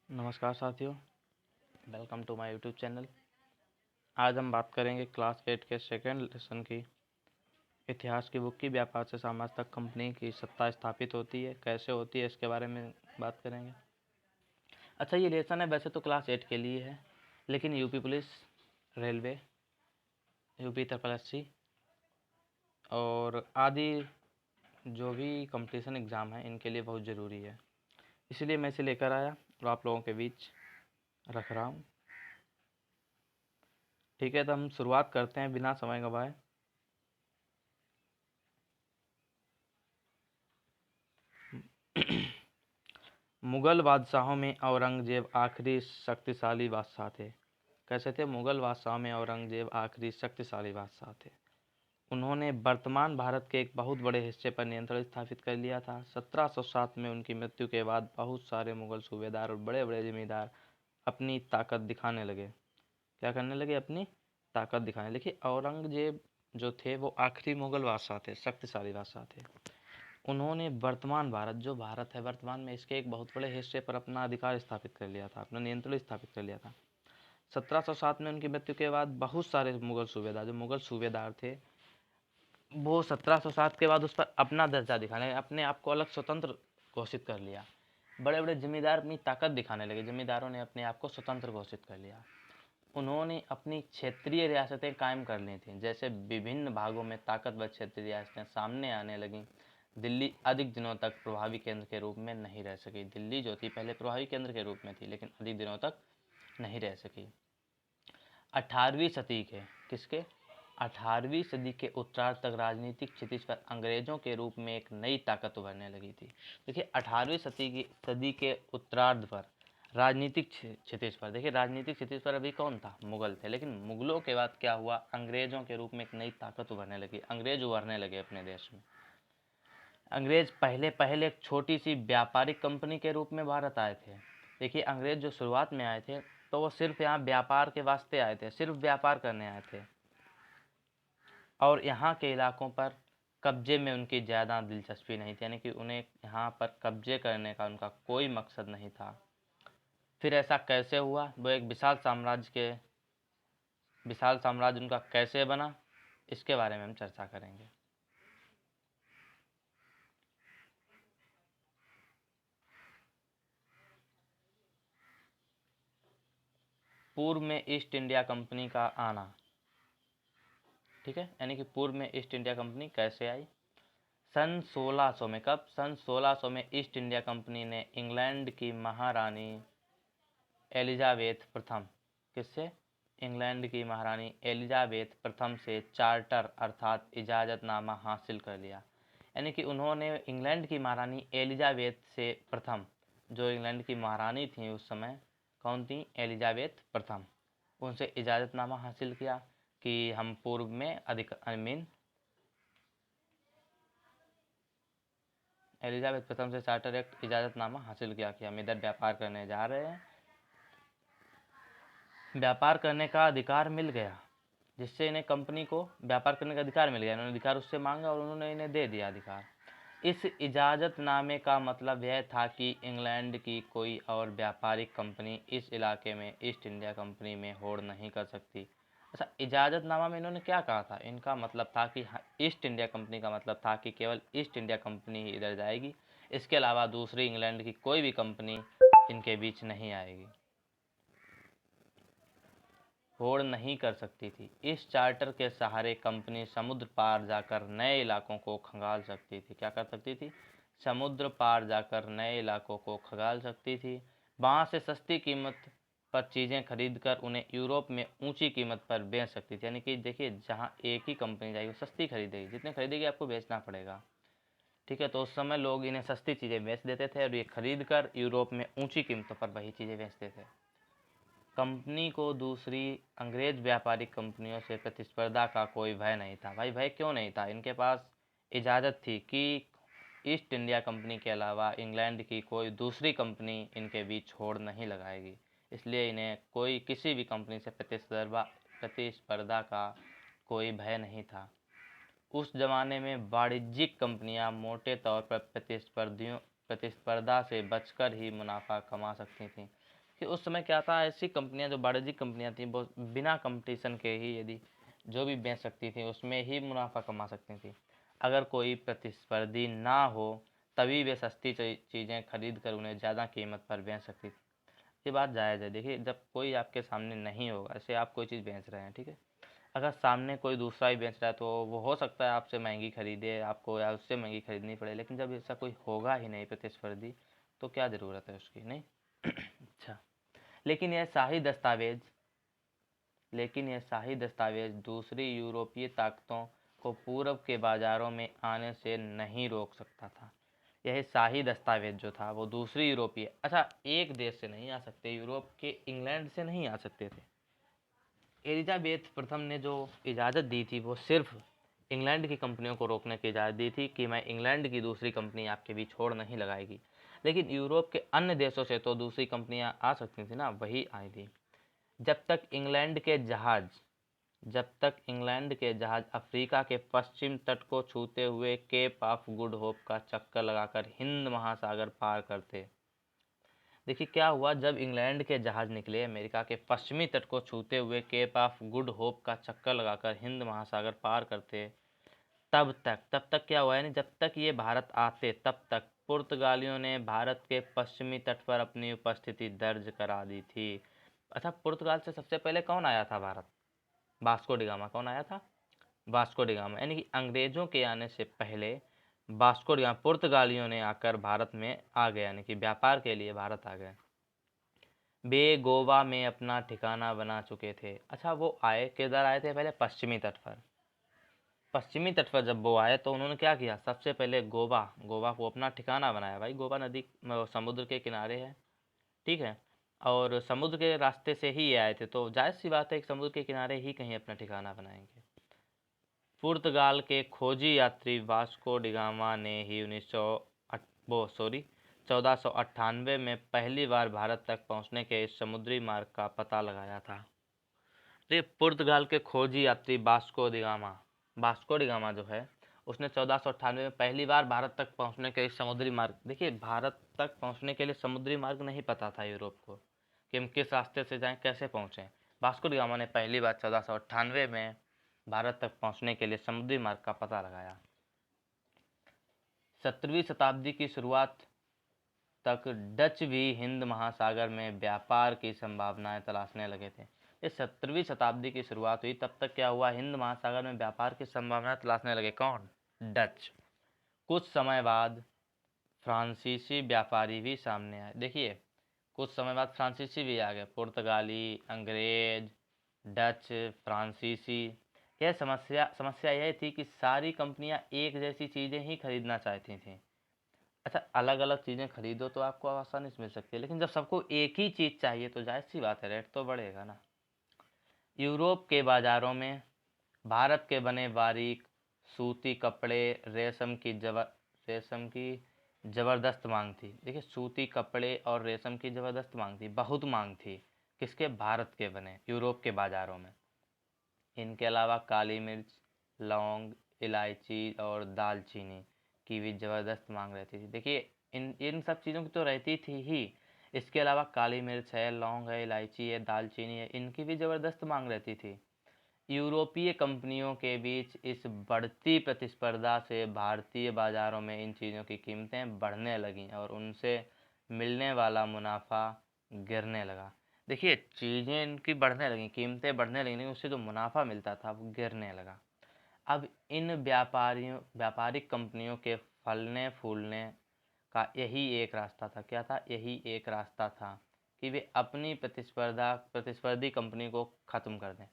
नमस्कार साथियों, welcome to my YouTube channel. आज हम बात करेंगे क्लास 8 के सेकेंड लेसन की इतिहास की बुक की व्यापार से समाज तक कंपनी की सत्ता स्थापित होती है, कैसे होती है, इसके बारे में बात करेंगे। अच्छा, ये लेसन है वैसे तो क्लास 8 के लिए है, लेकिन UP police, railway, UP TSSC और आदि जो भी कंपटीशन एग्ज़ाम है इनके लिए बहुत ज़रूरी है, इसलिए मैं इसे लेकर आया और आप लोगों के बीच रख रहा हूँ। ठीक है, तो हम शुरुआत करते हैं बिना समय गंवाए। मुग़ल बादशाहों में औरंगज़ेब आखिरी शक्तिशाली बादशाह थे। कैसे थे? मुग़ल बादशाह में औरंगज़ेब आखिरी शक्तिशाली बादशाह थे। उन्होंने वर्तमान भारत के एक बहुत बड़े हिस्से पर नियंत्रण स्थापित कर लिया था। 1707 में उनकी मृत्यु के बाद बहुत सारे मुग़ल सूबेदार और बड़े बड़े जमींदार अपनी ताकत दिखाने लगे। क्या करने लगे? अपनी ताकत दिखाने लगे। औरंगज़ेब जो थे वो आखिरी मुग़ल बादशाह थे, शक्तिशाली बादशाह थे। उन्होंने वर्तमान भारत, जो भारत है वर्तमान में, इसके एक बहुत बड़े हिस्से पर अपना अधिकार स्थापित कर लिया था, अपना नियंत्रण स्थापित कर लिया था। 1707 में उनकी मृत्यु के बाद बहुत सारे मुग़ल सूबेदार, जो मुग़ल सूबेदार थे, वो 1707 के बाद उस पर अपना दर्जा दिखाने, अपने आप को अलग स्वतंत्र घोषित कर लिया। बड़े बड़े जमींदार अपनी ताकत दिखाने लगे, जमींदारों ने अपने आप को स्वतंत्र घोषित कर लिया। उन्होंने अपनी क्षेत्रीय रियासतें कायम कर ली थीं। जैसे विभिन्न भागों में ताकतवर क्षेत्रीय रियासतें सामने आने लगीं। दिल्ली अधिक दिनों तक प्रभावी केंद्र के रूप में नहीं रह सकी। दिल्ली जो थी पहले प्रभावी केंद्र के रूप में थी, लेकिन अधिक दिनों तक नहीं रह सकी। 18वीं सदी के किसके 18वीं सदी के उत्तरार्ध तक राजनीतिक क्षितिज पर अंग्रेजों के रूप में एक नई ताकत उभरने लगी थी। देखिए, 18वीं सदी के उत्तरार्ध पर राजनीतिक क्षितिज पर, देखिए राजनीतिक क्षितिज पर अभी कौन था? मुगल थे। लेकिन मुगलों के बाद क्या हुआ? अंग्रेजों के रूप में एक नई ताकत उभरने लगी, अंग्रेज उभरने लगे अपने देश में। अंग्रेज पहले एक छोटी सी व्यापारिक कंपनी के रूप में भारत आए थे। देखिए, अंग्रेज जो शुरुआत में आए थे तो वो सिर्फ यहाँ व्यापार के वास्ते आए थे, सिर्फ व्यापार करने आए थे, और यहाँ के इलाकों पर कब्जे में उनकी ज़्यादा दिलचस्पी नहीं थी, यानी कि उन्हें यहाँ पर कब्जे करने का उनका कोई मकसद नहीं था। फिर ऐसा कैसे हुआ? वो एक विशाल साम्राज्य उनका कैसे बना, इसके बारे में हम चर्चा करेंगे। पूर्व में ईस्ट इंडिया कंपनी का आना, ठीक है, यानी कि पूर्व में ईस्ट इंडिया कंपनी कैसे आई? सन 1600 में। कब? सन 1600 में ईस्ट इंडिया कंपनी ने इंग्लैंड की महारानी एलिजाबेथ प्रथम, किससे? इंग्लैंड की महारानी एलिजाबेथ प्रथम से चार्टर अर्थात इजाज़तनामा हासिल कर लिया। यानी कि उन्होंने इंग्लैंड की महारानी एलिजाबेथ से प्रथम, जो इंग्लैंड की महारानी थी उस समय, कौन थी? एलिजाबेथ प्रथम, उनसे इजाज़तनामा हासिल किया कि हम पूर्व में एलिजाबेथ प्रथम से चार्टर एक्ट इजाज़तनामा हासिल किया कि हम इधर व्यापार करने जा रहे हैं। व्यापार करने का अधिकार मिल गया, जिससे इन्हें कंपनी को व्यापार करने का अधिकार मिल गया। इन्होंने अधिकार उससे मांगा और उन्होंने इन्हें दे दिया अधिकार। इस इजाज़तनामे का मतलब यह था कि इंग्लैंड की कोई और व्यापारिक कंपनी इस इलाके में ईस्ट इंडिया कंपनी में होड़ नहीं कर सकती। अच्छा, इजाज़तनामा में इन्होंने क्या कहा था? इनका मतलब था कि ईस्ट इंडिया कंपनी का मतलब था कि केवल ईस्ट इंडिया कंपनी ही इधर जाएगी, इसके अलावा दूसरी इंग्लैंड की कोई भी कंपनी इनके बीच नहीं आएगी, होड़ नहीं कर सकती थी। इस चार्टर के सहारे कंपनी समुद्र पार जाकर नए इलाकों को खंगाल सकती थी। क्या कर सकती थी? समुद्र पार जाकर नए इलाकों को खंगाल सकती थी। वहाँ से सस्ती कीमत पर चीज़ें खरीद कर उन्हें यूरोप में ऊंची कीमत पर बेच सकती थी। यानी कि देखिए, जहाँ एक ही कंपनी जाएगी सस्ती खरीदेगी, जितने खरीदेगी आपको बेचना पड़ेगा, ठीक है। तो उस समय लोग इन्हें सस्ती चीज़ें बेच देते थे और ये खरीद कर यूरोप में ऊंची कीमतों पर वही चीज़ें बेचते थे। कंपनी को दूसरी अंग्रेज व्यापारिक कंपनियों से प्रतिस्पर्धा का कोई भय नहीं था। भाई, भय क्यों नहीं था? इनके पास इजाज़त थी कि ईस्ट इंडिया कंपनी के अलावा इंग्लैंड की कोई दूसरी कंपनी इनके बीच होड़ नहीं लगाएगी, इसलिए इन्हें कोई किसी भी कंपनी से प्रतिस्पर्धा का कोई भय नहीं था। उस ज़माने में वाणिज्यिक कंपनियां मोटे तौर पर प्रतिस्पर्धा से बचकर ही मुनाफा कमा सकती थीं। कि उस समय क्या था, ऐसी कंपनियां जो वाणिज्यिक कंपनियां थी वो बिना कंपटीशन के ही यदि जो भी बेच सकती थी उसमें ही मुनाफा कमा सकती थी। अगर कोई प्रतिस्पर्धी ना हो तभी वे सस्ती चीज़ें खरीद कर उन्हें ज़्यादा कीमत पर बेच सकती थी। ये बात जायज़ है। देखिए, जब कोई आपके सामने नहीं होगा, ऐसे आप कोई चीज़ बेच रहे हैं, ठीक है, अगर सामने कोई दूसरा ही बेच रहा है तो वो हो सकता है आपसे महंगी खरीदे आपको, या उससे महंगी खरीदनी पड़े, लेकिन जब ऐसा कोई होगा ही नहीं प्रतिस्पर्धी तो क्या ज़रूरत है उसकी, नहीं। अच्छा, लेकिन यह शाही दस्तावेज दूसरी यूरोपीय ताकतों को पूर्व के बाज़ारों में आने से नहीं रोक सकता था। यह शाही दस्तावेज जो था वो दूसरी यूरोपीय, अच्छा, एक देश से नहीं आ सकते, यूरोप के इंग्लैंड से नहीं आ सकते थे। एलिजाबेथ प्रथम ने जो इजाज़त दी थी वो सिर्फ इंग्लैंड की कंपनियों को रोकने की इजाज़त दी थी कि मैं इंग्लैंड की दूसरी कंपनी आपके बीच छोड़ नहीं लगाएगी, लेकिन यूरोप के अन्य देशों से तो दूसरी कंपनियां आ सकती थी ना, वही आई थी। जब तक इंग्लैंड के जहाज अफ्रीका के पश्चिम तट को छूते हुए केप ऑफ गुड होप का चक्कर लगाकर हिंद महासागर पार करते। देखिए क्या हुआ, जब इंग्लैंड के जहाज निकले अमेरिका के पश्चिमी तट को छूते हुए केप ऑफ गुड होप का चक्कर लगाकर हिंद महासागर पार करते, तब तक क्या हुआ, यानी जब तक ये भारत आते तब तक पुर्तगालियों ने भारत के पश्चिमी तट पर अपनी उपस्थिति दर्ज करा दी थी। अच्छा, पुर्तगाल से सबसे पहले कौन आया था भारत? Vasco D gamma. कौन आया था? वास्को डी गामा, यानी कि अंग्रेजों के आने से पहले वास्को डी गामा, पुर्तगालियों ने आकर भारत में आ गए, यानी कि व्यापार के लिए भारत आ गए। वे गोवा में अपना ठिकाना बना चुके थे। अच्छा, वो आए किधर आए थे? पहले पश्चिमी तट पर। पश्चिमी तट पर जब वो आए तो उन्होंने क्या किया, सबसे पहले गोवा को अपना ठिकाना बनाया। भाई गोवा नदी समुद्र के किनारे है, ठीक है, और समुद्र के रास्ते से ही ये आए थे तो जायज़ सी बात है कि समुद्र के किनारे ही कहीं अपना ठिकाना बनाएंगे। पुर्तगाल के खोजी यात्री वास्को डिगामा ने ही 1498 में पहली बार भारत तक पहुंचने के इस समुद्री मार्ग का पता लगाया था। ये पुर्तगाल के खोजी यात्री वास्को डिगामा जो है उसने 1498 में पहली बार भारत तक पहुंचने के इस समुद्री मार्ग, देखिए भारत तक पहुंचने के लिए समुद्री मार्ग नहीं पता था यूरोप को कि हम किस रास्ते से जाएं, कैसे पहुंचें। वास्को डिगामा ने पहली बार 1498 में भारत तक पहुंचने के लिए समुद्री मार्ग का पता लगाया। 17वीं शताब्दी की शुरुआत तक डच भी हिंद महासागर में व्यापार की संभावनाएं तलाशने लगे थे। इस 17वीं शताब्दी की शुरुआत हुई तब तक क्या हुआ, हिंद महासागर में व्यापार की संभावनाएं तलाशने लगे। कौन? डच। कुछ समय बाद फ्रांसीसी व्यापारी भी सामने आए। देखिए कुछ समय बाद फ्रांसीसी भी आ गए, पुर्तगाली, अंग्रेज, डच, फ्रांसीसी। यह समस्या यह थी कि सारी कंपनियां एक जैसी चीज़ें ही खरीदना चाहती थीं। अच्छा, अलग अलग चीज़ें खरीदो तो आपको आसानी से मिल सकती है, लेकिन जब सबको एक ही चीज़ चाहिए तो जाहिर सी बात है रेट तो बढ़ेगा ना। यूरोप के बाज़ारों में भारत के बने बारीक सूती कपड़े, रेशम की ज़बरदस्त मांग थी। देखिए सूती कपड़े और रेशम की ज़बरदस्त मांग थी, बहुत मांग थी। किसके? भारत के बने यूरोप के बाज़ारों में। इनके अलावा काली मिर्च, लौंग, इलायची और दालचीनी की भी ज़बरदस्त मांग रहती थी। देखिए इन सब चीज़ों की तो रहती थी ही, इसके अलावा काली मिर्च है, लौंग है, इलायची है, दालचीनी है, इनकी भी ज़बरदस्त मांग रहती थी। यूरोपीय कंपनियों के बीच इस बढ़ती प्रतिस्पर्धा से भारतीय बाज़ारों में इन चीज़ों की कीमतें बढ़ने लगीं और उनसे मिलने वाला मुनाफा गिरने लगा। देखिए चीज़ें इनकी बढ़ने लगीं, कीमतें बढ़ने लगीं, लेकिन उससे जो मुनाफा मिलता था वो गिरने लगा। अब इन व्यापारिक कंपनियों के फलने फूलने का यही एक रास्ता था। क्या था? यही एक रास्ता था कि वे अपनी प्रतिस्पर्धी कंपनी को ख़त्म कर दें।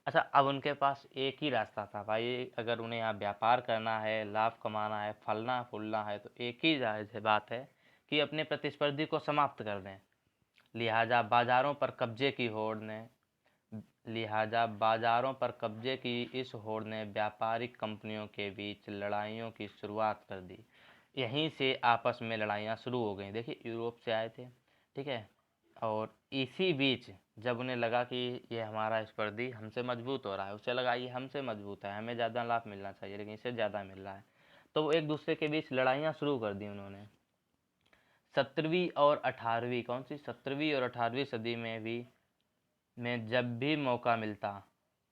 अच्छा, अब उनके पास एक ही रास्ता था भाई, अगर उन्हें यहाँ व्यापार करना है, लाभ कमाना है, फलना फूलना है तो एक ही जायज़ बात है कि अपने प्रतिस्पर्धी को समाप्त कर दें। लिहाजा बाज़ारों पर कब्जे की इस होड़ ने व्यापारिक कंपनियों के बीच लड़ाइयों की शुरुआत कर दी। यहीं से आपस में लड़ाइयाँ शुरू हो गई। देखिए यूरोप से आए थे, ठीक है, और इसी बीच जब उन्हें लगा कि ये हमारा स्पर्धी हमसे मजबूत हो रहा है, उसे लगा ये हमसे मजबूत है, हमें ज़्यादा लाभ मिलना चाहिए, लेकिन इसे ज़्यादा मिल रहा है, तो वो एक दूसरे के बीच लड़ाइयाँ शुरू कर दी उन्होंने। 17वीं और 18वीं, कौन सी 17वीं और 18वीं सदी में जब भी मौका मिलता,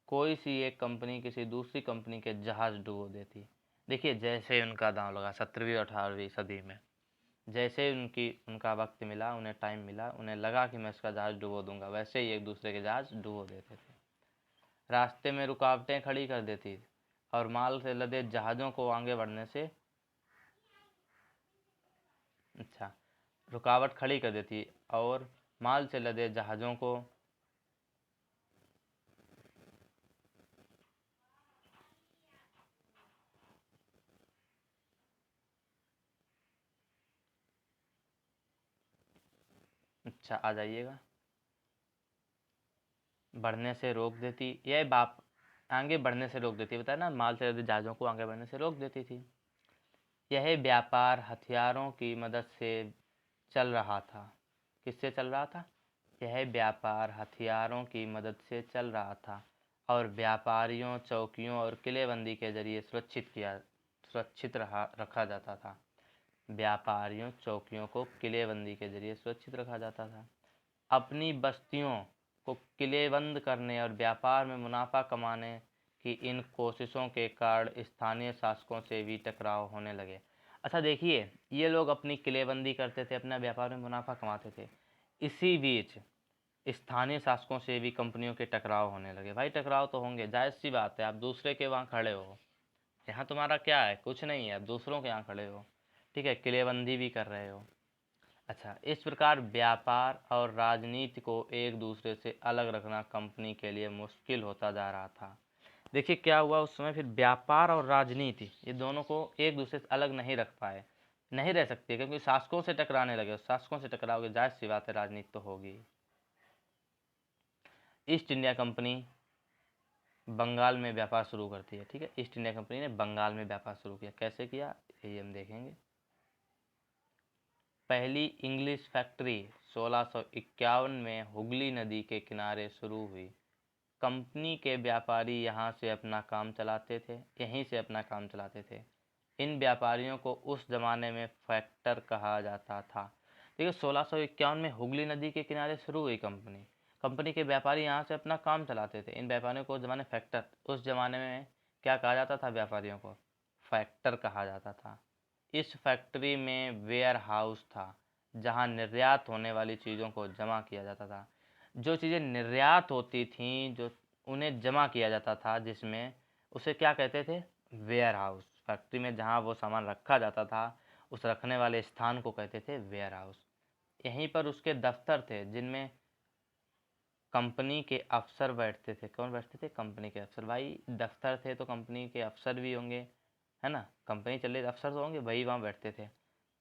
कोई सी एक कंपनी किसी दूसरी कंपनी के जहाज डुबो देती। देखिए जैसे उनका दांव लगा 17वीं और 18वीं सदी में, जैसे उनका वक्त मिला, उन्हें टाइम मिला, उन्हें लगा कि मैं इसका जहाज डुबो दूंगा, वैसे ही एक दूसरे के जहाज डुबो देते थे। रास्ते में रुकावटें खड़ी कर देती और माल से लदे जहाज़ों को आगे बढ़ने से रुकावट खड़ी कर देती और माल से लदे जहाज़ों को आ जाइएगा, बढ़ने से रोक देती। यह बाप आगे बढ़ने से रोक देती, बताया ना, माल से लदे जहाज़ों को आगे बढ़ने से रोक देती थी। यह व्यापार हथियारों की मदद से चल रहा था। किससे चल रहा था? यह व्यापार हथियारों की मदद से चल रहा था और व्यापारियों, चौकियों और किलेबंदी के जरिए सुरक्षित रखा जाता था। व्यापारियों, चौकियों को किलेबंदी के जरिए सुरक्षित रखा जाता था। अपनी बस्तियों को किलेबंद करने और व्यापार में मुनाफा कमाने की इन कोशिशों के कारण स्थानीय शासकों से भी टकराव होने लगे। अच्छा देखिए, ये लोग अपनी किलेबंदी करते थे, अपना व्यापार में मुनाफा कमाते थे, इसी बीच स्थानीय शासकों से भी कंपनियों के टकराव होने लगे। भाई टकराव तो होंगे, जायज़ सी बात है, आप दूसरे के वहाँ खड़े हो, यहाँ तुम्हारा क्या है, कुछ नहीं है, आप दूसरों के यहाँ खड़े हो, ठीक है, किलेबंदी भी कर रहे हो। अच्छा, इस प्रकार व्यापार और राजनीति को एक दूसरे से अलग रखना कंपनी के लिए मुश्किल होता जा रहा था। देखिए क्या हुआ उस समय, फिर व्यापार और राजनीति ये दोनों को एक दूसरे से अलग नहीं रख पाए, नहीं रह सकते, क्योंकि शासकों से टकराने लगे, शासकों से टकराओगे, जायज़ सी बात है, राजनीति तो होगी। ईस्ट इंडिया कंपनी बंगाल में व्यापार शुरू करती है, ठीक है, ईस्ट इंडिया कंपनी ने बंगाल में व्यापार शुरू किया। कैसे किया ये हम देखेंगे। पहली इंग्लिश फैक्ट्री 1651 में हुगली नदी के किनारे शुरू हुई। कंपनी के व्यापारी यहीं से अपना काम चलाते थे। इन व्यापारियों को उस जमाने में फैक्टर कहा जाता था। देखिए 1651 में हुगली नदी के किनारे शुरू हुई कंपनी के व्यापारी यहाँ से अपना काम चलाते थे। इन व्यापारियों को उस जमाने में क्या कहा जाता था? व्यापारियों को फैक्टर कहा जाता था। इस फैक्ट्री में वेयर हाउस था जहाँ निर्यात होने वाली चीज़ों को जमा किया जाता था। जो चीज़ें निर्यात होती थीं, जो उन्हें जमा किया जाता था, जिसमें उसे क्या कहते थे? Ware house. फैक्ट्री में जहाँ वो सामान रखा जाता था, उस रखने वाले स्थान को कहते थे वेयर हाउस। यहीं पर उसके दफ्तर थे जिनमें कंपनी के अफसर बैठते थे। कौन बैठते थे? कंपनी के अफसर। भाई दफ्तर थे तो कंपनी के अफसर भी होंगे, है ना, कंपनी चल रही अफसर तो होंगे, वही वहाँ बैठते थे।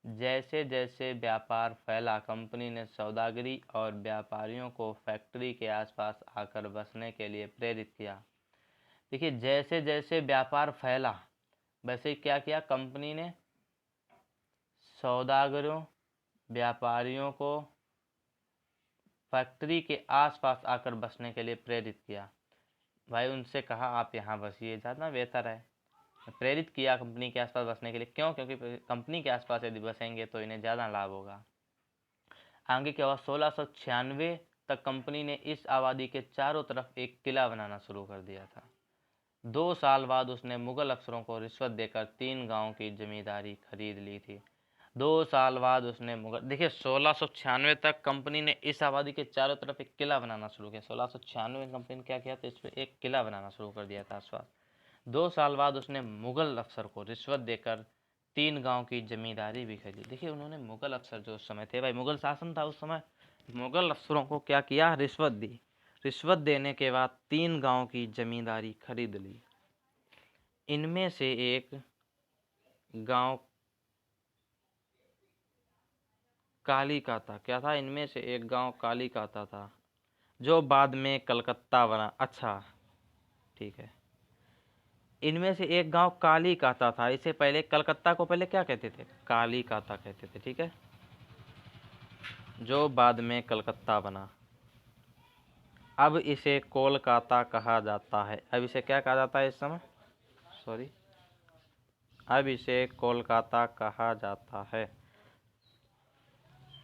जैसे जैसे व्यापार फैला, कंपनी ने सौदागरी और व्यापारियों को फैक्ट्री के आसपास आकर बसने के लिए प्रेरित किया। देखिए जैसे जैसे व्यापार फैला, वैसे ही क्या किया कंपनी ने? सौदागरों, व्यापारियों को फैक्ट्री के आसपास आकर बसने के लिए प्रेरित किया। भाई उनसे कहा आप यहाँ बसिए, ज़्यादा बेहतर है। प्रेरित किया कंपनी के आसपास बसने के लिए। क्यों? क्योंकि कंपनी के आसपास यदि बसेंगे तो इन्हें ज़्यादा लाभ होगा। आगे क्या हुआ? 1696 तक कंपनी ने इस आबादी के चारों तरफ एक किला बनाना शुरू कर दिया था। 2 साल बाद उसने मुगल अफसरों को रिश्वत देकर 3 गांव की जमींदारी खरीद ली थी। 2 साल बाद उसने देखिए 1696 तक कंपनी ने इस आबादी के चारों तरफ एक किला बनाना शुरू किया। 1696 में कंपनी ने क्या किया? तो इस पर एक किला बनाना शुरू कर दिया था आसपास। 2 साल बाद उसने मुगल अफसर को रिश्वत देकर 3 गांव की जमींदारी भी खरीदी। देखिए उन्होंने मुगल अफसर जो उस समय थे, भाई मुगल शासन था उस समय, मुगल अफसरों को क्या किया? रिश्वत दी। रिश्वत देने के बाद 3 गांव की जमींदारी खरीद ली। इनमें से एक गांव काली का था। क्या था? इनमें से एक गांव काली का था जो बाद में कलकत्ता बना। अच्छा ठीक है, इनमें से एक गांव काली काता था। इसे पहले कलकत्ता को पहले क्या कहते थे? काली काता कहते थे, ठीक है, जो बाद में कलकत्ता बना। अब इसे कोलकाता कहा जाता है। अब इसे क्या कहा जाता है इस समय? सॉरी, अब इसे कोलकाता कहा जाता है।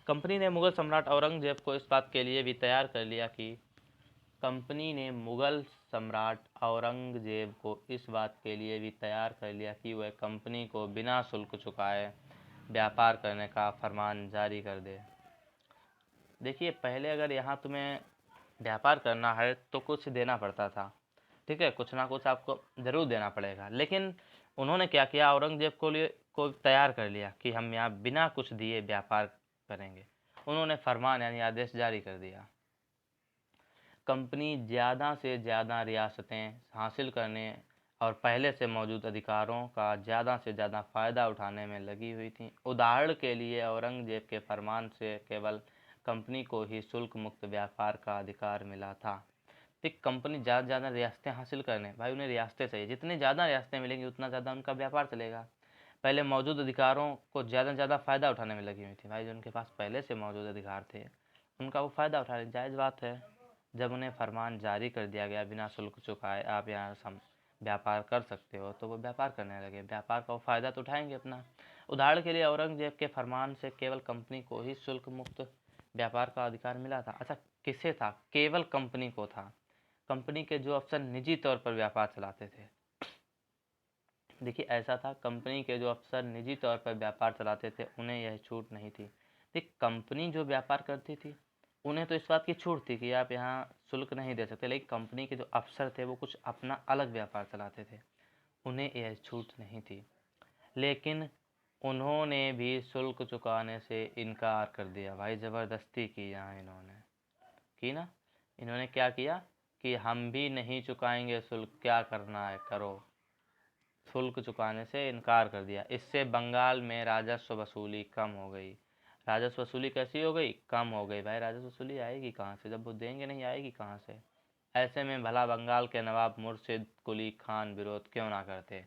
कंपनी ने मुगल सम्राट औरंगजेब को इस बात के लिए भी तैयार कर लिया कि कंपनी ने मुगल सम्राट औरंगजेब को इस बात के लिए भी तैयार कर लिया कि वह कंपनी को बिना शुल्क चुकाए व्यापार करने का फरमान जारी कर दे। देखिए, पहले अगर यहाँ तुम्हें व्यापार करना है तो कुछ देना पड़ता था, ठीक है, कुछ ना कुछ आपको ज़रूर देना पड़ेगा। लेकिन उन्होंने क्या किया, औरंगजेब को तैयार कर लिया कि हम यहाँ बिना कुछ दिए व्यापार करेंगे। उन्होंने फरमान यानी आदेश जारी कर दिया। कंपनी ज़्यादा से ज़्यादा रियासतें हासिल करने और पहले से मौजूद अधिकारों का ज़्यादा से ज़्यादा फ़ायदा उठाने में लगी हुई थी। उदाहरण के लिए औरंगजेब के फरमान से केवल कंपनी को ही शुल्क मुक्त व्यापार का अधिकार मिला था। ठीक, कंपनी ज़्यादा से ज़्यादा रियासतें हासिल करने, भाई उन्हें रियासतें चाहिए, जितनी ज़्यादा रियासतें मिलेंगी उतना ज़्यादा उनका व्यापार चलेगा। पहले मौजूद अधिकारों को ज़्यादा से ज़्यादा फ़ायदा उठाने में लगी हुई थी। भाई जो उनके पास पहले से मौजूद अधिकार थे उनका वो फ़ायदा उठा रहे, जायज़ बात है। जब उन्हें फरमान जारी कर दिया गया बिना शुल्क चुकाए आप यहाँ व्यापार कर सकते हो, तो वो व्यापार करने लगे। व्यापार का वो फ़ायदा तो उठाएंगे अपना। उदाहरण के लिए औरंगजेब के फरमान से केवल कंपनी को ही शुल्क मुक्त व्यापार का अधिकार मिला था। अच्छा, किसे था? केवल कंपनी को था। कंपनी के जो अफसर निजी तौर पर व्यापार चलाते थे, देखिए ऐसा था, कंपनी के जो अफसर निजी तौर पर व्यापार चलाते थे उन्हें यह छूट नहीं थी। ठीक, कंपनी जो व्यापार करती थी उन्हें तो इस बात की छूट थी कि आप यहाँ शुल्क नहीं दे सकते, लेकिन कंपनी के जो अफसर थे वो कुछ अपना अलग व्यापार चलाते थे, उन्हें यह छूट नहीं थी। लेकिन उन्होंने भी शुल्क चुकाने से इनकार कर दिया। भाई ज़बरदस्ती की यहाँ इन्होंने की ना, इन्होंने क्या किया कि हम भी नहीं चुकाएंगे शुल्क, क्या करना है करो। शुल्क चुकाने से इनकार कर दिया। इससे बंगाल में राजस्व वसूली कम हो गई। राजस्व वसूली कैसी हो गई? कम हो गई। भाई राजस्व वसूली आएगी कहाँ से जब वो देंगे नहीं, आएगी कहाँ से? ऐसे में भला बंगाल के नवाब मुर्शिद कुली खान विरोध क्यों ना करते?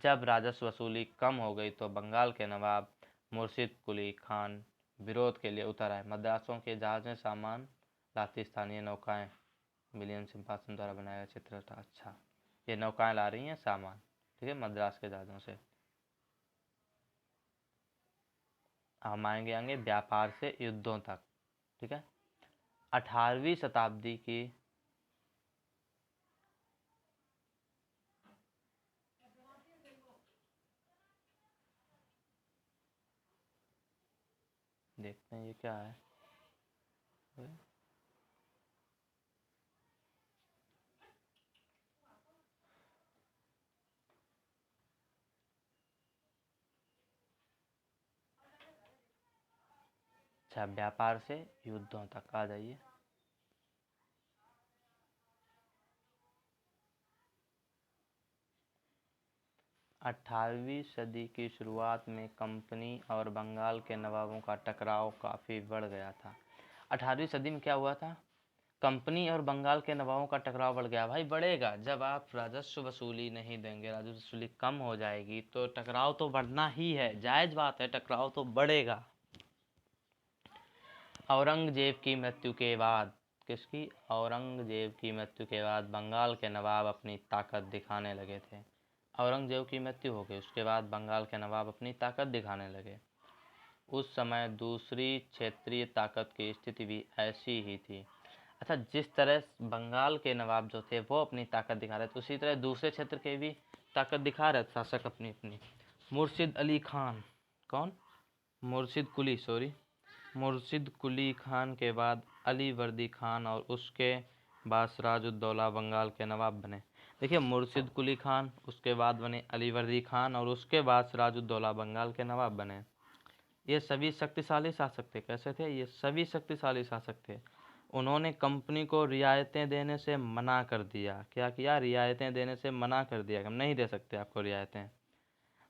जब राजस्व वसूली कम हो गई तो बंगाल के नवाब मुर्शिद कुली खान विरोध के लिए उतर आए। मद्रासों के जहाज में सामान लाती स्थानीय नौकाएं। विलियम सिम्पसन द्वारा बनाया गया चित्र था। अच्छा, ये नौकाएं ला रही हैं सामान, ठीक है, मद्रास के जहाज़ों से। हम आएंगे व्यापार से युद्धों तक, ठीक है। 18वीं शताब्दी की देखते हैं ये क्या है। अच्छा, व्यापार से युद्धों तक आ जाइए। अठारहवीं सदी की शुरुआत में कंपनी और बंगाल के नवाबों का टकराव काफ़ी बढ़ गया था। 18वीं सदी में क्या हुआ था? कंपनी और बंगाल के नवाबों का टकराव बढ़ गया। भाई बढ़ेगा, जब आप राजस्व वसूली नहीं देंगे, राजस्व वसूली कम हो जाएगी तो टकराव तो बढ़ना ही है, जायज़ बात है, टकराव तो बढ़ेगा। औरंगजेब की मृत्यु के बाद, किसकी? औरंगजेब की मृत्यु के बाद बंगाल के नवाब अपनी ताकत दिखाने लगे थे। औरंगजेब की मृत्यु हो गई, उसके बाद बंगाल के नवाब अपनी ताकत दिखाने लगे। उस समय दूसरी क्षेत्रीय ताकत की स्थिति भी ऐसी ही थी। अच्छा, जिस तरह बंगाल के नवाब जो थे वो अपनी ताकत दिखा रहे थे, उसी तरह दूसरे क्षेत्र के भी ताकत दिखा रहे शासक अपनी अपनी। मुर्शिद अली खान, कौन? मुर्शिद कुली खान के बाद अली वर्दी खान और उसके बाद सिराजुद्दौला बंगाल के नवाब बने। देखिए, मुर्शिद कुली खान, उसके बाद बने अली वर्दी खान और उसके बाद सिराजुद्दौला बंगाल के नवाब बने। ये सभी शक्तिशाली शासक थे। कैसे थे? ये सभी शक्तिशाली शासक थे। उन्होंने कंपनी को रियायतें देने से मना कर दिया। क्या किया? रियायतें देने से मना कर दिया, हम नहीं दे सकते आपको रियायतें।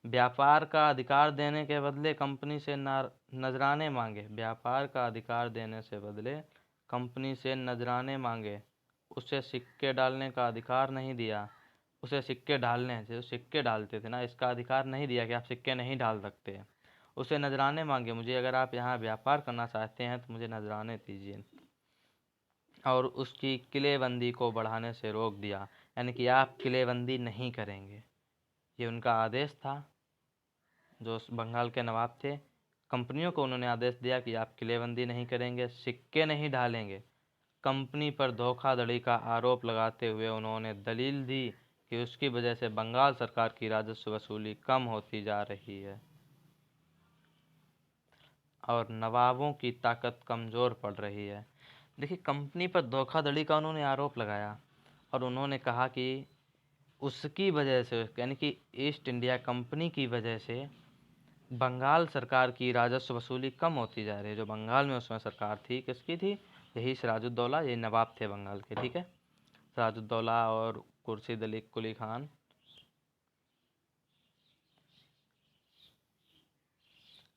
व्यापार का अधिकार देने के बदले कंपनी से नजराने मांगे। व्यापार का अधिकार देने से बदले कंपनी से नजराने मांगे। उसे सिक्के डालने का अधिकार नहीं दिया। उसे सिक्के डालने, जो सिक्के डालते थे ना, इसका अधिकार नहीं दिया कि आप सिक्के नहीं डाल सकते। उसे नजराने मांगे, मुझे अगर आप यहाँ व्यापार करना चाहते हैं तो मुझे नजराने दीजिए। और उसकी किलेबंदी को बढ़ाने से रोक दिया, यानी कि आप किलेबंदी नहीं करेंगे। ये उनका आदेश था। जो बंगाल के नवाब थे, कंपनियों को उन्होंने आदेश दिया कि आप किलेबंदी नहीं करेंगे, सिक्के नहीं ढालेंगे। कंपनी पर धोखाधड़ी का आरोप लगाते हुए उन्होंने दलील दी कि उसकी वजह से बंगाल सरकार की राजस्व वसूली कम होती जा रही है और नवाबों की ताकत कमज़ोर पड़ रही है। देखिए, कंपनी पर धोखाधड़ी का उन्होंने आरोप लगाया और उन्होंने कहा कि उसकी वजह से, यानी कि ईस्ट इंडिया कंपनी की वजह से बंगाल सरकार की राजस्व वसूली कम होती जा रही है। जो बंगाल में उसमें सरकार थी, किसकी थी? यही सिराजुद्दौला, ये नवाब थे बंगाल के, ठीक है। सिराजुद्दौला और खुर्शीद अली कुली खान।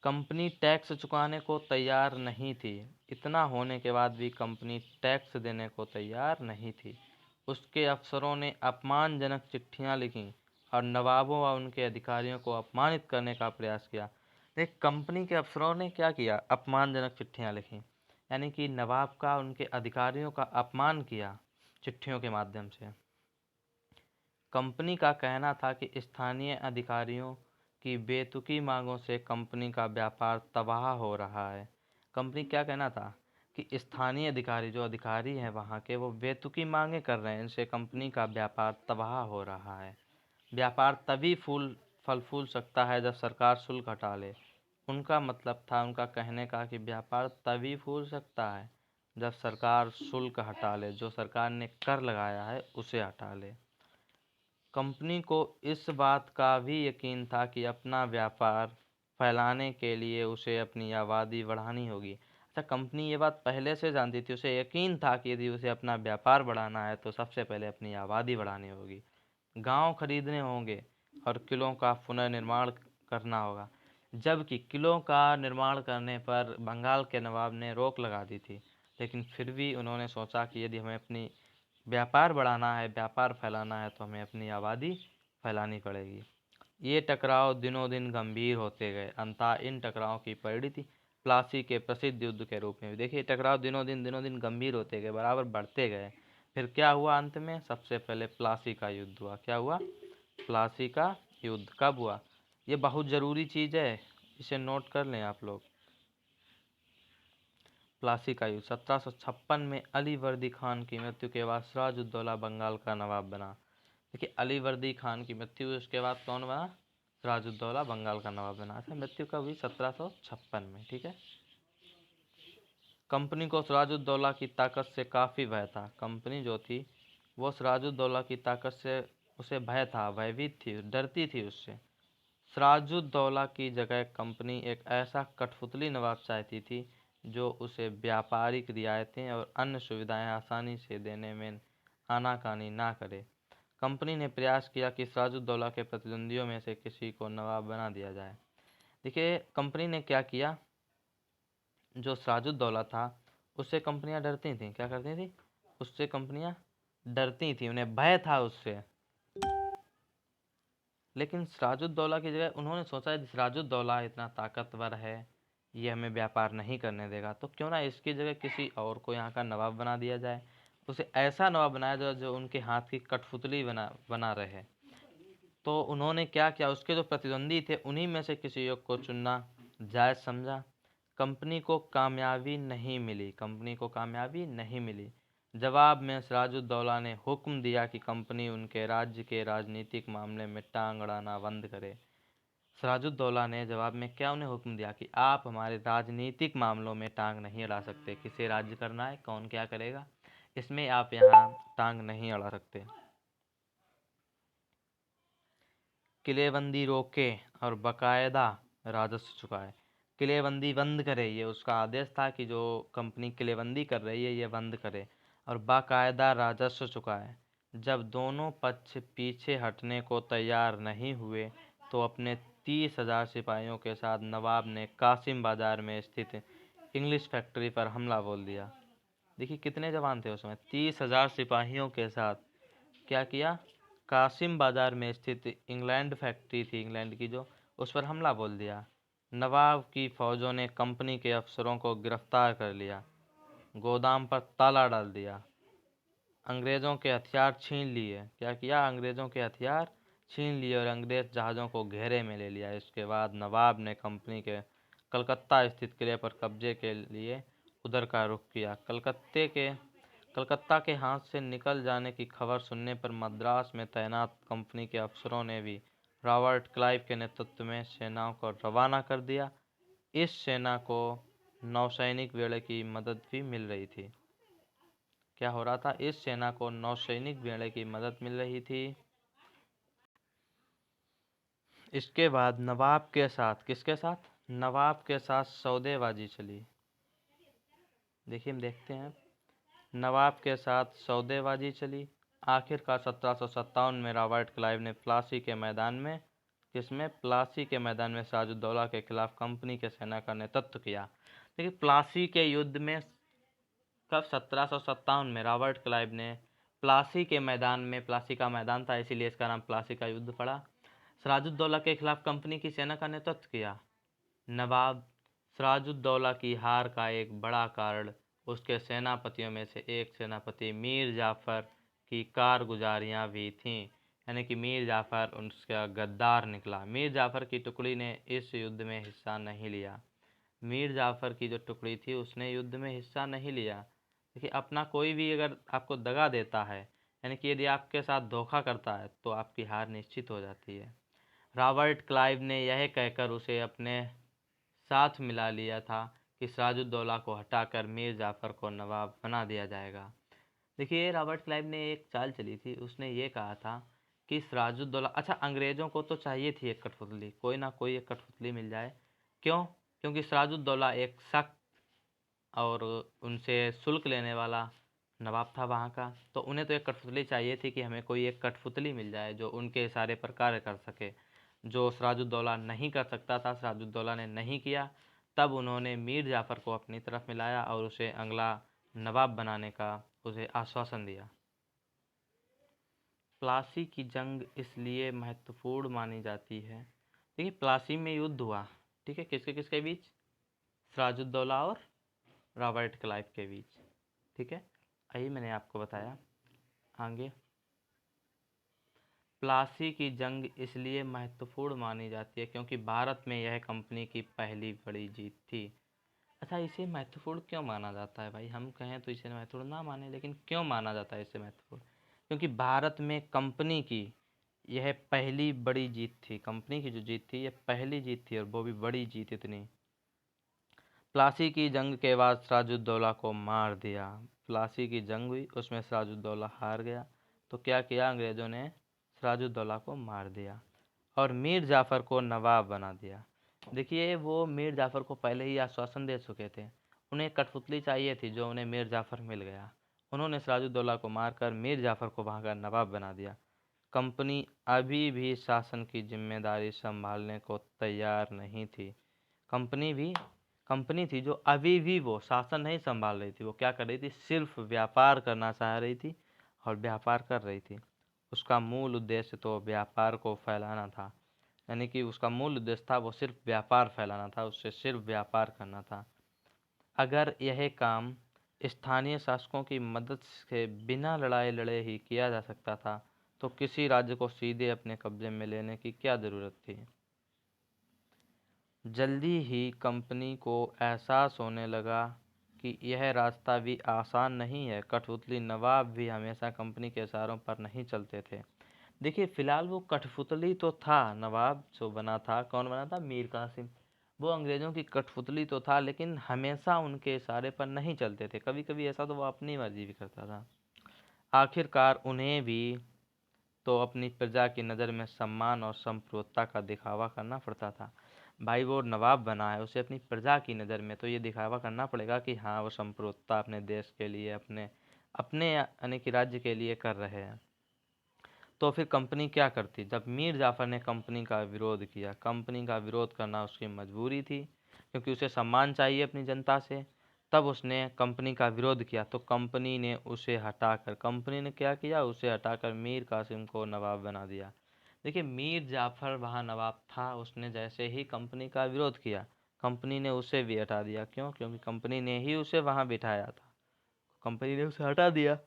कंपनी टैक्स चुकाने को तैयार नहीं थी। इतना होने के बाद भी कंपनी टैक्स देने को तैयार नहीं थी। उसके अफसरों ने अपमानजनक चिट्ठियां लिखीं और नवाबों व उनके अधिकारियों को अपमानित करने का प्रयास किया। देख, कंपनी के अफसरों ने क्या किया? अपमानजनक चिट्ठियां लिखीं, यानी कि नवाब का, उनके अधिकारियों का अपमान किया चिट्ठियों के माध्यम से। कंपनी का कहना था कि स्थानीय अधिकारियों की बेतुकी मांगों से कंपनी का व्यापार तबाह हो रहा है। कंपनी क्या कहना था कि स्थानीय अधिकारी, जो अधिकारी हैं वहाँ के, वो बेतुकी मांगे कर रहे हैं, इनसे कंपनी का व्यापार तबाह हो रहा है। व्यापार तभी फल फूल सकता है जब सरकार शुल्क हटा ले। उनका मतलब था, उनका कहने का, कि व्यापार तभी फूल सकता है जब सरकार शुल्क हटा ले, जो सरकार ने कर लगाया है उसे हटा ले। कंपनी को इस बात का भी यकीन था कि अपना व्यापार फैलाने के लिए उसे अपनी आबादी बढ़ानी होगी। अच्छा, कंपनी ये बात पहले से जानती थी, उसे यकीन था कि यदि उसे अपना व्यापार बढ़ाना है तो सबसे पहले अपनी आबादी बढ़ानी होगी, गांव खरीदने होंगे और किलों का पुनर्निर्माण करना होगा। जबकि किलों का निर्माण करने पर बंगाल के नवाब ने रोक लगा दी थी, लेकिन फिर भी उन्होंने सोचा कि यदि हमें अपनी व्यापार बढ़ाना है, व्यापार फैलाना है, तो हमें अपनी आबादी फैलानी पड़ेगी। ये टकराव दिनों दिन गंभीर होते गए। अंततः इन टकरावों की परिणति प्लासी के प्रसिद्ध युद्ध के रूप में। देखिए, टकराव दिनों दिन गंभीर होते गए, बराबर बढ़ते गए। फिर क्या हुआ अंत में? सबसे पहले प्लासी का युद्ध हुआ। क्या हुआ? प्लासी का युद्ध। कब हुआ? ये बहुत ज़रूरी चीज़ है, इसे नोट कर लें आप लोग। प्लासी का युद्ध 1756 में अली वर्दी खान की मृत्यु के बाद सिराजुद्दौला बंगाल का नवाब बना। देखिए, अली वर्दी खान की मृत्यु हुई, उसके बाद कौन बना? सिराजुद्दौला बंगाल का नवाब बना। अच्छा, मृत्यु कब हुई? 1756 में, ठीक है। कंपनी को सिराजुद्दौला की ताकत से काफ़ी भय था। कंपनी जो थी वो सिराजुद्दौला की ताकत से उसे भय था, भयभीत थी, डरती थी उससे। सिराजुद्दौला की जगह कंपनी एक ऐसा कठपुतली नवाब चाहती थी जो उसे व्यापारिक रियायतें और अन्य सुविधाएं आसानी से देने में आनाकानी ना करे। कंपनी ने प्रयास किया कि सिराजुद्दौला के प्रतिद्वंदियों में से किसी को नवाब बना दिया जाए। देखिए, कंपनी ने क्या किया, जो सिराजुद्दौला था उससे कंपनियां डरती थीं। क्या करती थी? उससे कंपनियां डरती थी, उन्हें भय था उससे। लेकिन सिराजुद्दौला की जगह उन्होंने सोचा, सिराजुद्दौला इतना ताकतवर है, ये हमें व्यापार नहीं करने देगा, तो क्यों ना इसकी जगह किसी और को यहाँ का नवाब बना दिया जाए। उसे ऐसा नवाब बनाया जाए जो उनके हाथ की कठपुतली बना बना रहे। तो उन्होंने क्या किया, उसके जो प्रतिद्वंदी थे उन्हीं में से किसी एक को चुनना जायज़ समझा। कंपनी को कामयाबी नहीं मिली। कंपनी को कामयाबी नहीं मिली। जवाब में सिराजुद्दौला ने हुक्म दिया कि कंपनी उनके राज्य के राजनीतिक मामले में टांग अड़ाना बंद करे। सिराजुद्दौला ने जवाब में क्या उन्हें हुक्म दिया कि आप हमारे राजनीतिक मामलों में टांग नहीं अड़ा सकते। किसे राज्य करना है, कौन क्या करेगा, इसमें आप यहाँ टांग नहीं अड़ा सकते। किलेबंदी रोके और बाकायदा राजस्व चुकाए। किलेबंदी बंद करे, ये उसका आदेश था कि जो कंपनी किलेबंदी कर रही है ये बंद करे, और बाकायदा राजस्व चुकाए। जब दोनों पक्ष पीछे हटने को तैयार नहीं हुए तो अपने 30,000 सिपाहियों के साथ नवाब ने कासिम बाजार में स्थित इंग्लिश फैक्ट्री पर हमला बोल दिया। देखिए, कितने जवान थे उसमें? 30,000 सिपाहियों के साथ क्या किया? कासिम बाजार में स्थित इंग्लैंड फैक्ट्री थी, इंग्लैंड की जो, उस पर हमला बोल दिया। नवाब की फौजों ने कंपनी के अफसरों को गिरफ्तार कर लिया, गोदाम पर ताला डाल दिया, अंग्रेज़ों के हथियार छीन लिए। क्या किया? अंग्रेज़ों के हथियार छीन लिए और अंग्रेज़ जहाज़ों को घेरे में ले लिया। इसके बाद नवाब ने कलकत्ता स्थित किले पर कब्जे के लिए उधर का रुख किया। कलकत्ता के हाथ से निकल जाने की खबर सुनने पर मद्रास में तैनात कंपनी के अफसरों ने भी रॉबर्ट क्लाइव के नेतृत्व में सेनाओं को रवाना कर दिया। इस सेना को नौसैनिक बेड़े की मदद भी मिल रही थी। क्या हो रहा था? इस सेना को नौसैनिक बेड़े की मदद मिल रही थी। इसके बाद नवाब के साथ, किसके साथ? नवाब के साथ सौदेबाजी चली। देखिए, हम देखते हैं, नवाब के साथ सौदेबाजी चली। आखिरकार 1757 में रॉबर्ट क्लाइव ने प्लासी के मैदान में, किसमें? प्लासी के मैदान में सिराजुद्दौला के खिलाफ कंपनी के सेना का नेतृत्व किया। देखिए, प्लासी के युद्ध में कब? 1757 में रॉबर्ट क्लाइव ने प्लासी के मैदान में, प्लासी का मैदान था इसीलिए इसका नाम प्लासी का युद्ध पड़ा, सिराजुद्दौला के खिलाफ कंपनी की सेना का नेतृत्व किया। नवाब सिराजुद्दौला की हार का एक बड़ा कारण उसके सेनापतियों में से एक सेनापति मीर जाफ़र की कारगुजारियां भी थीं। यानी कि मीर जाफ़र उसका गद्दार निकला। मीर जाफ़र की टुकड़ी ने इस युद्ध में हिस्सा नहीं लिया। मीर जाफ़र की जो टुकड़ी थी उसने युद्ध में हिस्सा नहीं लिया। देखिए, अपना कोई भी अगर आपको दगा देता है, यानी कि यदि आपके साथ धोखा करता है, तो आपकी हार निश्चित हो जाती है। रॉबर्ट क्लाइव ने यह कहकर उसे अपने साथ मिला लिया था कि सिराजुद्दौला को हटाकर मीर जाफ़र को नवाब बना दिया जाएगा। देखिए, रॉबर्ट क्लाइव ने एक चाल चली थी। उसने ये कहा था कि सिराजुद्दौला, अच्छा, अंग्रेज़ों को तो चाहिए थी एक कठपुतली, कोई ना कोई एक कठपुतली मिल जाए। क्यों? क्योंकि सिराजुद्दौला एक सख्त और उनसे शुल्क लेने वाला नवाब था वहाँ का, तो उन्हें तो एक कठपुतली चाहिए थी कि हमें कोई एक कठपुतली मिल जाए जो उनके इशारे पर कार्य कर सके, जो सिराजुद्दौला नहीं कर सकता था। सिराजुद्दौला ने नहीं किया। तब उन्होंने मीर जाफ़र को अपनी तरफ मिलाया और उसे अगला नवाब बनाने का उसे आश्वासन दिया। प्लासी की जंग इसलिए महत्वपूर्ण मानी जाती है। देखिए, प्लासी में युद्ध हुआ, ठीक है, किसके किसके बीच? सिराजुद्दौला और रॉबर्ट क्लाइव के बीच, ठीक है। यही मैंने आपको बताया। आगे, प्लासी की जंग इसलिए महत्वपूर्ण मानी जाती है क्योंकि भारत में यह कंपनी की पहली बड़ी जीत थी। अच्छा, इसे महत्वपूर्ण क्यों माना जाता है भाई? हम कहें तो इसे महत्वपूर्ण ना माने, लेकिन क्यों माना जाता है इसे महत्वपूर्ण? क्योंकि भारत में कंपनी की यह पहली बड़ी जीत थी। कंपनी की जो जीत थी, यह पहली जीत थी, और वो भी बड़ी जीत इतनी। प्लासी की जंग के बाद सिराजुद्दौला को मार दिया। प्लासी की जंग हुई, उसमें सिराजुद्दौला हार गया, तो क्या किया अंग्रेज़ों ने? सिराजुद्दौला को मार दिया और मीर जाफ़र को नवाब बना दिया। देखिए, वो मीर जाफ़र को पहले ही आश्वासन दे चुके थे। उन्हें कठपुतली चाहिए थी, जो उन्हें मीर जाफ़र मिल गया। उन्होंने सिराजुद्दौला को मारकर मीर जाफ़र को वहाँ का नवाब बना दिया। कंपनी अभी भी शासन की जिम्मेदारी संभालने को तैयार नहीं थी। कंपनी थी जो अभी भी वो शासन नहीं संभाल रही थी। वो क्या कर रही थी? सिर्फ व्यापार करना चाह रही थी और व्यापार कर रही थी। उसका मूल उद्देश्य तो व्यापार को फैलाना था। यानी कि उसका मूल उद्देश्य था वो सिर्फ व्यापार फैलाना था, उससे सिर्फ व्यापार करना था। अगर यह काम स्थानीय शासकों की मदद से बिना लड़ाई लड़े ही किया जा सकता था, तो किसी राज्य को सीधे अपने कब्जे में लेने की क्या ज़रूरत थी? जल्दी ही कंपनी को एहसास होने लगा कि यह रास्ता भी आसान नहीं है। कठपुतली नवाब भी हमेशा कंपनी के इशारों पर नहीं चलते थे। देखिए, फिलहाल वो कठपुतली तो था, नवाब जो बना था, कौन बना था? मीर कासिम। वो अंग्रेज़ों की कठपुतली तो था, लेकिन हमेशा उनके इशारे पर नहीं चलते थे। कभी कभी ऐसा तो वो अपनी मर्जी भी करता था। आखिरकार उन्हें भी तो अपनी प्रजा की नज़र में सम्मान और संप्रभुता का दिखावा करना पड़ता था। भाई, वो नवाब बना है, उसे अपनी प्रजा की नज़र में तो ये दिखावा करना पड़ेगा कि हाँ, वो संप्रभुता अपने देश के लिए, अपने अपने यानी कि राज्य के लिए कर रहे हैं। तो फिर कंपनी क्या करती? जब मीर जाफ़र ने कंपनी का विरोध किया, कंपनी का विरोध करना उसकी मजबूरी थी, क्योंकि उसे सम्मान चाहिए अपनी जनता से। तब उसने कंपनी का विरोध किया, तो कंपनी ने उसे हटाकर, कंपनी ने क्या किया? उसे हटाकर मीर कासिम को नवाब बना दिया। देखिए, मीर जाफ़र वहाँ नवाब था, उसने जैसे ही कंपनी का विरोध किया, कंपनी ने उसे भी हटा दिया। क्यों? क्योंकि कंपनी ने ही उसे वहाँ बिठाया था, कंपनी ने उसे हटा दिया।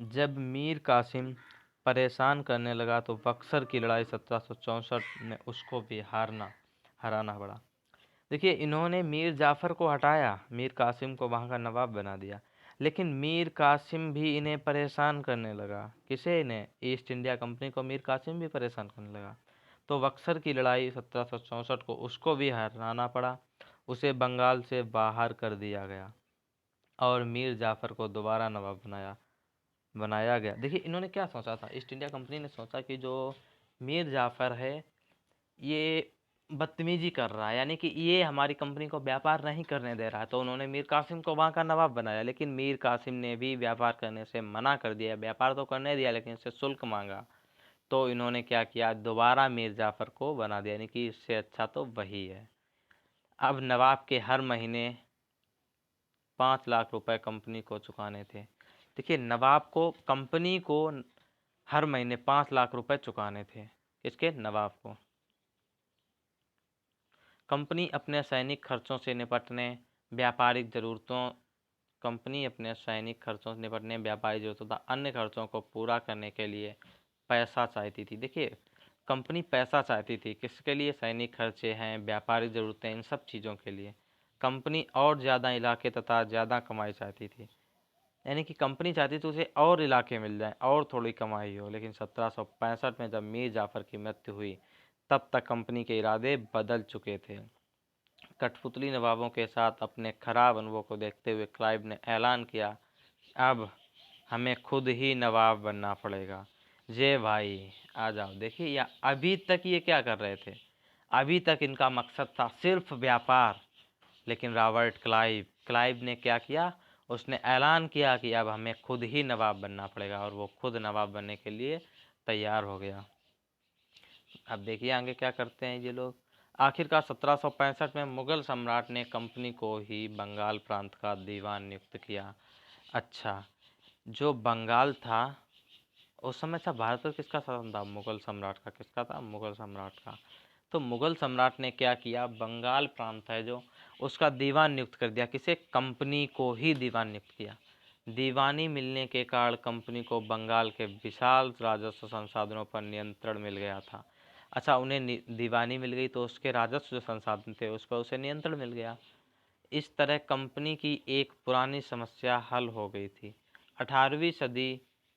जब मीर कासिम परेशान करने लगा तो बक्सर की लड़ाई 1764 में उसको भी हराना पड़ा। देखिए, इन्होंने मीर जाफ़र को हटाया, मीर कासिम को वहाँ का नवाब बना दिया, लेकिन मीर कासिम भी इन्हें परेशान करने लगा। किसे? इन्हें, ईस्ट इंडिया कंपनी को मीर कासिम भी परेशान करने लगा। तो बक्सर की लड़ाई 1764 को उसको भी हराना पड़ा, उसे बंगाल से बाहर कर दिया गया और मीर जाफ़र को दोबारा नवाब बनाया गया। देखिए, इन्होंने क्या सोचा था, ईस्ट इंडिया कंपनी ने सोचा कि जो मीर जाफ़र है ये बदतमीजी कर रहा है, यानी कि ये हमारी कंपनी को व्यापार नहीं करने दे रहा है, तो उन्होंने मीर कासिम को वहाँ का नवाब बनाया। लेकिन मीर कासिम ने भी व्यापार करने से मना कर दिया, व्यापार तो करने दिया लेकिन इससे शुल्क मांगा। तो इन्होंने क्या किया, दोबारा मीर जाफ़र को बना दिया, यानी कि इससे अच्छा तो वही है। अब नवाब के हर महीने 5 लाख रुपए कंपनी को चुकाने थे। देखिए, नवाब को कंपनी को हर महीने 5 लाख रुपए चुकाने थे। किसके? नवाब को। कंपनी अपने सैनिक खर्चों से निपटने, व्यापारिक ज़रूरतों कंपनी अपने सैनिक खर्चों से निपटने, व्यापारिक ज़रूरतों तथा अन्य खर्चों को पूरा करने के लिए पैसा चाहती थी। देखिए, कंपनी पैसा चाहती थी, किसके लिए? सैनिक खर्चे हैं, व्यापारिक ज़रूरतें, इन सब चीज़ों के लिए कंपनी और ज़्यादा इलाके तथा ज़्यादा कमाई चाहती थी। यानी कि कंपनी चाहती थी उसे और इलाके मिल जाएं और थोड़ी कमाई हो। लेकिन 1765 में जब मीर जाफ़र की मृत्यु हुई तब तक कंपनी के इरादे बदल चुके थे। कठपुतली नवाबों के साथ अपने खराब अनुभव को देखते हुए क्लाइव ने ऐलान किया, अब हमें खुद ही नवाब बनना पड़ेगा। जे भाई आ जाओ। देखिए, या अभी तक ये क्या कर रहे थे, अभी तक इनका मकसद था सिर्फ व्यापार। लेकिन रॉबर्ट क्लाइव ने क्या किया, उसने ऐलान किया कि अब हमें खुद ही नवाब बनना पड़ेगा, और वो खुद नवाब बनने के लिए तैयार हो गया। अब देखिए आगे क्या करते हैं ये लोग। आखिरकार 1765 में मुगल सम्राट ने कंपनी को ही बंगाल प्रांत का दीवान नियुक्त किया। अच्छा, जो बंगाल था उस समय था, भारत पर किसका शासन था? मुगल सम्राट का। किसका था? मुगल सम्राट का। तो मुगल सम्राट ने क्या किया, बंगाल प्रांत है जो, उसका दीवान नियुक्त कर दिया। किसे? कंपनी को ही दीवान नियुक्त किया। दीवानी मिलने के कारण कंपनी को बंगाल के विशाल राजस्व संसाधनों पर नियंत्रण मिल गया था। अच्छा, उन्हें दीवानी मिल गई तो उसके राजस्व जो संसाधन थे उस पर उसे नियंत्रण मिल गया। इस तरह कंपनी की एक पुरानी समस्या हल हो गई थी। 18वीं सदी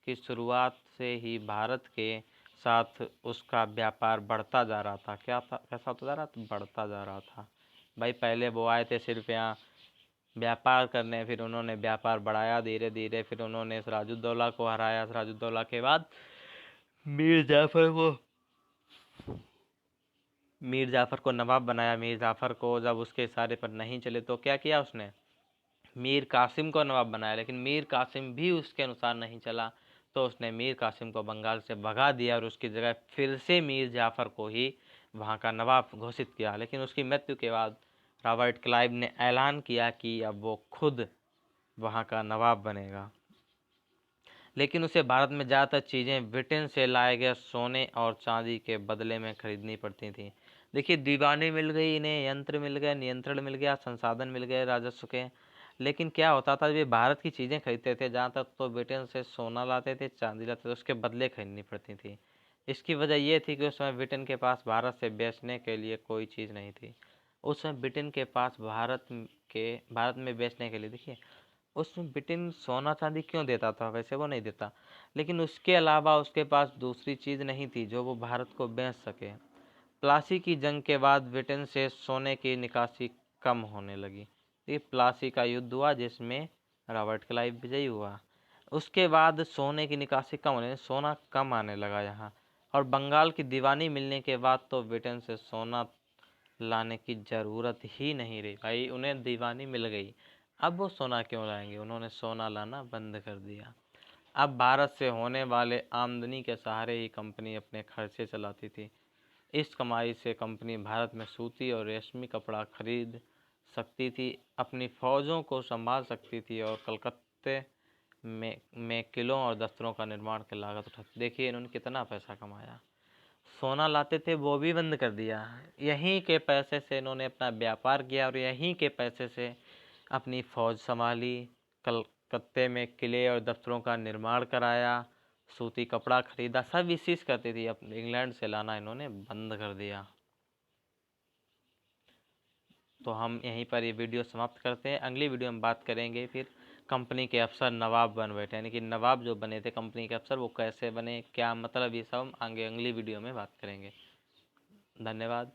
की शुरुआत से ही भारत के साथ उसका व्यापार बढ़ता जा रहा था। क्या था? कैसा होता जा रहा था? बढ़ता जा रहा था। भाई, पहले वो आए थे सिर्फ यहाँ व्यापार करने, फिर उन्होंने व्यापार बढ़ाया धीरे धीरे, फिर उन्होंने सिराजुद्दौला को हराया। सिराजुद्दौला के बाद मीर जाफर को मीर जाफ़र को नवाब बनाया। मीर जाफ़र को जब उसके इशारे पर नहीं चले तो क्या किया उसने, मीर कासिम को नवाब बनाया। लेकिन मीर कासिम भी उसके अनुसार नहीं चला तो उसने मीर कासिम को बंगाल से भगा दिया और उसकी जगह फिर से मीर जाफ़र को ही वहाँ का नवाब घोषित किया। लेकिन उसकी मृत्यु के बाद रॉबर्ट क्लाइव ने ऐलान किया कि अब वो खुद वहाँ का नवाब बनेगा। लेकिन उसे भारत में ज़्यादातर चीज़ें ब्रिटेन से लाए गए सोने और चांदी के बदले में खरीदनी पड़ती थी। देखिए, दीवानी मिल गई इन्हें, यंत्र मिल गए, नियंत्रण मिल गया, संसाधन मिल गए राजस्व के। लेकिन क्या होता था, वे भारत की चीज़ें खरीदते थे जहाँ तक तो ब्रिटेन से सोना लाते थे, चांदी लाते थे, उसके बदले खरीदनी पड़ती थी। इसकी वजह ये थी कि उस समय ब्रिटेन के पास भारत से बेचने के लिए कोई चीज़ नहीं थी। उस समय ब्रिटेन के पास भारत में बेचने के लिए, देखिए उसमें ब्रिटेन सोना चांदी क्यों देता था? वैसे वो नहीं देता, लेकिन उसके अलावा उसके पास दूसरी चीज़ नहीं थी जो वो भारत को बेच सके। प्लासी की जंग के बाद ब्रिटेन से सोने की निकासी कम होने लगी। ये प्लासी का युद्ध हुआ जिसमें रॉबर्ट क्लाइव विजयी हुआ। उसके बाद सोने की निकासी कम होने, सोना कम आने लगा यहाँ। और बंगाल की दीवानी मिलने के बाद तो ब्रिटेन से सोना लाने की ज़रूरत ही नहीं रही। भाई, उन्हें दीवानी मिल गई, अब वो सोना क्यों लाएंगे? उन्होंने सोना लाना बंद कर दिया। अब भारत से होने वाले आमदनी के सहारे ही कंपनी अपने खर्चे चलाती थी। इस कमाई से कंपनी भारत में सूती और रेशमी कपड़ा खरीद सकती थी, अपनी फौजों को संभाल सकती थी और कलकत्ते में किलों और दस्तरों का निर्माण की लागत उठाती। देखिए इन्होंने कितना पैसा कमाया। सोना लाते थे वो भी बंद कर दिया। यहीं के पैसे से इन्होंने अपना व्यापार किया और यहीं के पैसे से अपनी फौज संभाली, कलकत्ते में किले और दफ्तरों का निर्माण कराया सूती कपड़ा खरीदा, सब इस चीज़ करती थी। अब इंग्लैंड से लाना इन्होंने बंद कर दिया। तो हम यहीं पर ये वीडियो समाप्त करते हैं। अगली वीडियो में बात करेंगे फिर कंपनी के अफसर नवाब बन बैठे, यानी कि नवाब जो बने थे कंपनी के अफसर वो कैसे बने, क्या मतलब, ये सब हम आगे अगली वीडियो में बात करेंगे। धन्यवाद।